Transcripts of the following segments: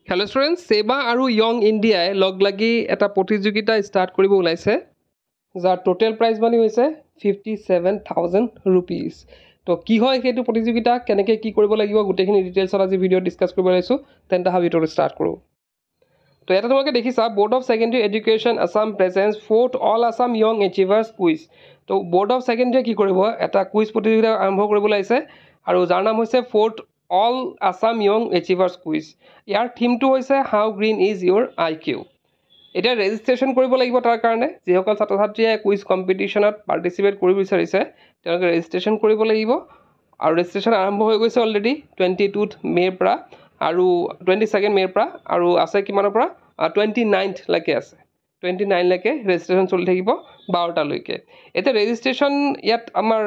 Hello students सेवा और young India लग लगी एटा प्रतियोगिता स्टार्ट करिब ओलाइছে जार टोटल प्राइज मानी होइছে 57,000 रुपीस। तो कि হয় সেইটো प्रतियोगिता কেনেকৈ কি কৰিব লাগিব গোটেইখিনি ডিটেইলছত আজি ভিডিও ডিসকাস কৰিব লাইছো তেন্তে হা ভিডিওটো স্টাर्ट কৰো। तो এটা তোমাকে দেখিছা board of secondary education Assam presents 4th all Assam young achievers quiz. तो बोर्ड ऑफ सेकेंडरी কি কৰিব এটা কুইজ প্ৰতিযোগিতা আৰম্ভ কৰিব লাইছে আৰু যাৰ নাম হৈছে 4th all Assam young achievers quiz. यार थीम तो होइছে how green is your IQ। এটা ৰেজিষ্ট্ৰেশ্যন কৰিব লাগিব তাৰ কাৰণে যিসকল ছাত্ৰ ছাত্ৰীয়ে কুইজ কম্পিটিশনত পাৰ্টিসিপেট কৰিব বিচাৰিছে তেওঁলোকে ৰেজিষ্ট্ৰেশ্যন কৰিব লাগিব আৰু ৰেজিষ্ট্ৰেশ্যন আৰম্ভ হৈ গৈছে অলৰেডি 22 মেৰ পৰা আৰু 22 মেৰ পৰা আৰু আছে কিমানৰ পৰা 29th লৈকে আছে 29 লৈকে ৰেজিষ্ট্ৰেশ্যন চলি থাকিব 12টা লৈকে। এটা ৰেজিষ্ট্ৰেশ্যন ইয়াত আমাৰ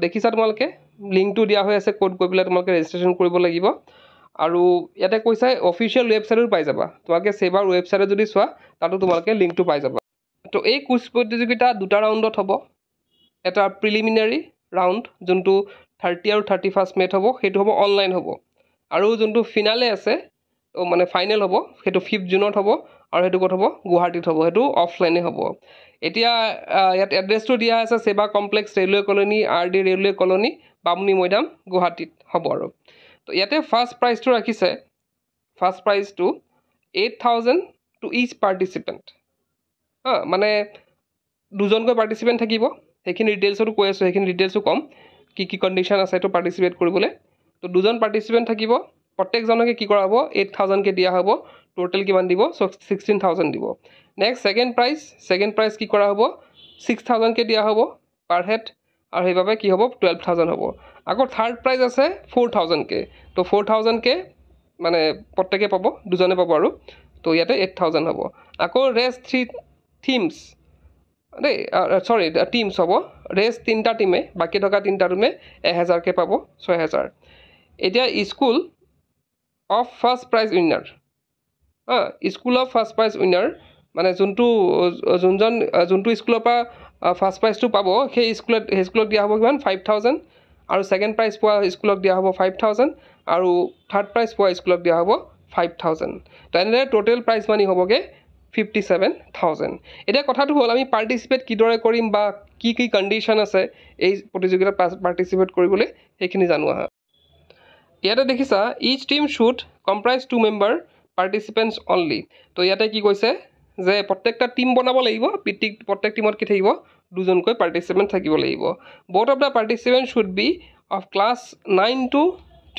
দেখিছা তোমালোকে লিংকটো দিয়া হৈ আছে কোড গৈ পেলাই তোমালোকে ৰেজিষ্ট্ৰেশ্যন কৰিব লাগিব আৰু ইয়াতে কৈছে অফিচিয়েল ওয়েবসাইটৰ পাই যাবা তোমালোকে সেৱাৰ ওয়েবসাইটত যদি চোৱা তাতো তোমালোকে লিংকটো পাই যাবা। তো এই কুইজ প্ৰতিযোগিতা দুটা ৰাউণ্ডত হ'ব এটা প্ৰিলিমিনাৰী ৰাউণ্ড যোনটো 30 আৰু 31 মেত হ'ব সেইটো হ'ব অনলাইন হ'ব আৰু যোনটো ফিনালে আছে তো মানে ফাইনেল হ'ব সেইটো 5 জুনত হ'ব আৰু সেইটো ক'ত হ'ব গুৱাহাটীত হ'ব সেইটো অফলাইনে হ'ব। এতিয়া ইয়াত এড্ৰেছটো দিয়া আছে Sewa complex railway colony RD railway colony Bamuni Maidam গুৱাহাটীত হ'ব আৰু। তো ইয়াতে ফাৰ্স্ট প্ৰাইজটো ৰাখিছে ফাৰ্স্ট প্ৰাইজটো 8,000 টু ইচ পাৰ্টিচিপেণ্ট মানে দুজনকৈ পাৰ্টিচিপেণ্ট থাকিব সেইখিনি ডিটেইলছতো কৈ আছোঁ সেইখিনি ডিটেইলছো কম কি কি কণ্ডিশ্যন আছে এইটো পাৰ্টিচিপেট কৰিবলৈ। তো দুজন পাৰ্টিচিপেণ্ট থাকিব প্ৰত্যেকজনকে কি কৰা হ'ব 8,000 কে দিয়া হ'ব টোটেল কিমান দিব 16,000 দিব। নেক্সট সেকেন্ড প্ৰাইজ কি কৰা হ'ব 6,000 কে দিয়া হ'ব পাৰ হেড আৰু সেইভাবে কি হ'ব 12,000 হ'ব। আকৌ থাৰ্ড প্ৰাইজ আছে 4,000 কে তো 4,000 কে মানে প্ৰত্যেকে পাব দুজনে পাব আৰু তো ইয়াতে 8,000 হ'ব। আকৌ ৰেষ্ট 3 টিমছ দেই সৰি টিমছ হ'ব ৰেষ্ট 3টা টিমে বাকি থকা 3টা টিমে 1,000 কে পাব 6,000। এতিয়া school of first prize winner school of first prize winner মানে যোনটো স্কুলৰ পৰা ফাৰ্স্ট প্ৰাইজটো পাব সেই স্কুলত দিয়া হ'ব কিমান 5,000 আৰু সেকেন্ড প্ৰাইজ পোৱা স্কুলক দিয়া হ'ব 5,000 আৰু থাৰ্ড প্ৰাইজ পোৱা স্কুলক দিয়া হ'ব 5,000। তো এনেদৰে টোটেল প্ৰাইজ মানি হ'বগে 57,000। এতিয়া কথাটো হ'ল আমি পাৰ্টিচিপেট কিদৰে কৰিম বা কি কি কণ্ডিশ্যন আছে এই প্ৰতিযোগিতাত পাৰ্টিচিপেট কৰিবলৈ সেইখিনি জানো আহা। ইয়াতে দেখিছা each team should comprise 2 member participants only. তো ইয়াতে কি কৈছে যে প্ৰত্যেকটা টিম বনাব লাগিব প্ৰত্যেক টিমত কি থাকিব দুজনকৈ পাৰ্টিচিপেণ্ট থাকিব লাগিব। Both of the participant should be of class 9 to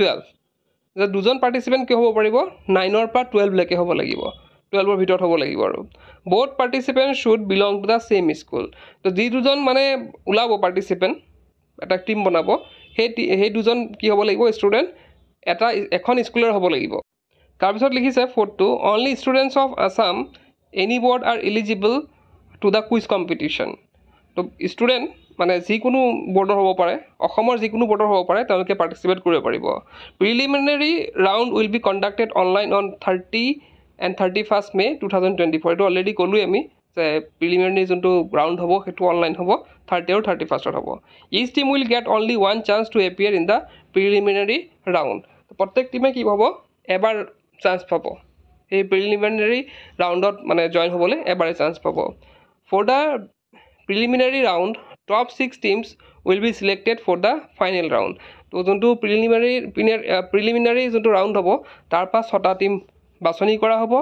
12 যে দুজন পাৰ্টিচিপেণ্ট কি হ'ব পাৰিব 9ৰ পৰা 12 লৈকে হ'ব লাগিব 12ৰ ভিতৰত হ'ব লাগিব আৰু both participant should belong to the same school. তো যি দুজন মানে ওলাব পাৰ্টিচিপেণ্ট এটা টিম বনাব সেই দুজন কি হ'ব লাগিব ষ্টুডেণ্ট এখন স্কুলৰ হ'ব লাগিব। তাৰপিছত লিখিছে ফোৰ্থটো only students of Assam any board are eligible to the quiz competition. তো ষ্টুডেণ্ট মানে যিকোনো বৰ্ডৰ হ'ব পাৰে অসমৰ যিকোনো বৰ্ডৰ হ'ব পাৰে তেওঁলোকে পাৰ্টিচিপেট কৰিব পাৰিব। Preliminary round will be conducted online on 30 and 31 May 2024। এইটো অলৰেডি ক'লোৱে আমি যে প্ৰিলিমিনাৰী যোনটো ৰাউণ্ড হ'ব সেইটো অনলাইন হ'ব 30 আৰু 31ত হ'ব। Each team will get only 1 chance to appear in the preliminary round. প্ৰত্যেক টিমে কি পাব এবাৰ চান্স পাব এই প্ৰিলিমিনাৰী ৰাউণ্ডত মানে জইন হ'বলৈ এবাৰে চান্স পাব। For the preliminary round top 6 teams will be selected for the final round. তো যোনটো প্ৰিলিমিনাৰী যোনটো ৰাউণ্ড হ'ব তাৰ পৰা 6টা টিম বাছনি কৰা হ'ব।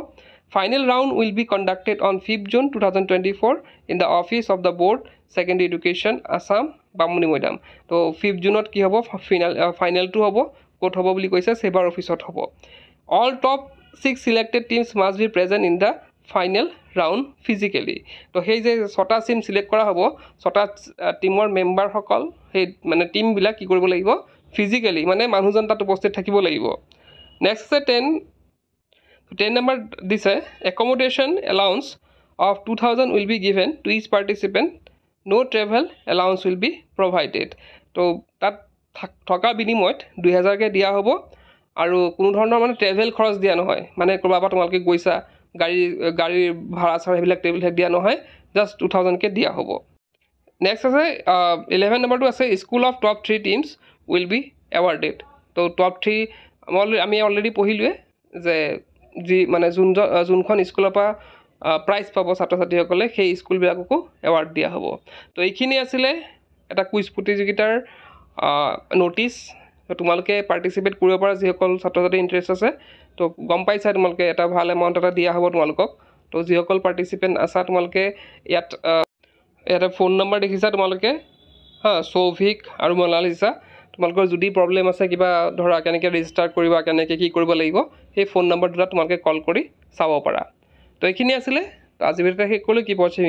Final round will be conducted on 5 June 2024 in the office of the board secondary education Assam Bamuni Maidam. তো 5 জুনত কি হ'ব ফাইনেলটো হ'ব ক'ত হ'ব বুলি কৈছে সেৱাৰ অফিচত হ'ব। All top 6 selected teams must B present in the final round physically. তো সেই যে 6টা টিম সিলেক্ট কৰা হ'ব 6টা টিমৰ মেম্বাৰসকল সেই মানে টিমবিলাক কি কৰিব লাগিব ফিজিকেলি মানে মানুহজন তাত উপস্থিত থাকিব লাগিব। নেক্সট আছে 10 নম্বৰ দিছে accommodation allowance of 2,000 will be given to each participant no travel allowance will be provided. তো তাত থকা বিনিময়ত 2,000 কে দিয়া হ'ব আৰু কোনো ধৰণৰ মানে ট্ৰেভেল খৰচ দিয়া নহয় মানে ক'ৰবাৰ পৰা তোমালোকে গৈছা গাড়ীৰ ভাড়া চাড়া সেইবিলাক দিয়া নহয় জাষ্ট 2,000 কে দিয়া হ'ব। নেক্সট আছে 11 নম্বৰটো আছে school of top 3 teams will B awarded. তো টপ 3 আমি অলৰেডি পঢ়িলোৱে যে যি মানে যোনখন স্কুলৰ পৰা প্ৰাইজ পাব ছাত্ৰ ছাত্ৰীসকলে সেই স্কুলবিলাককো এৱাৰ্ড দিয়া হ'ব। তো এইখিনি আছিলে এটা কুইজ প্ৰতিযোগিতাৰ ন'টিছ। তোমালোকে পাৰ্টিচিপেট কৰিব পৰা যিসকল ছাত্ৰ ছাত্ৰী ইণ্টাৰেষ্ট আছে। তো গম পাইছা তোমালোকে এটা ভাল এমাউণ্ট এটা দিয়া হ'ব তোমালোকক। তো যিসকল পাৰ্টিচিপেণ্ট আছা তোমালোকে ইয়াতে ফোন নম্বৰ দেখিছা তোমালোকে, সৌভিক আৰু মনালিছা। তোমালোকৰ যদি প্ৰব্লেম আছে কিবা ধৰা কেনেকৈ ৰেজিষ্টাৰ কৰিবা, কেনেকৈ কি কৰিব লাগিব, সেই ফোন নম্বৰ দুটা তোমালোকে কল কৰি চাব পাৰা। তো এইখিনি আছিলে। তো আজি ভিডিঅ'টো শেষ কৰিলোঁ। কিপ ৱাচিং।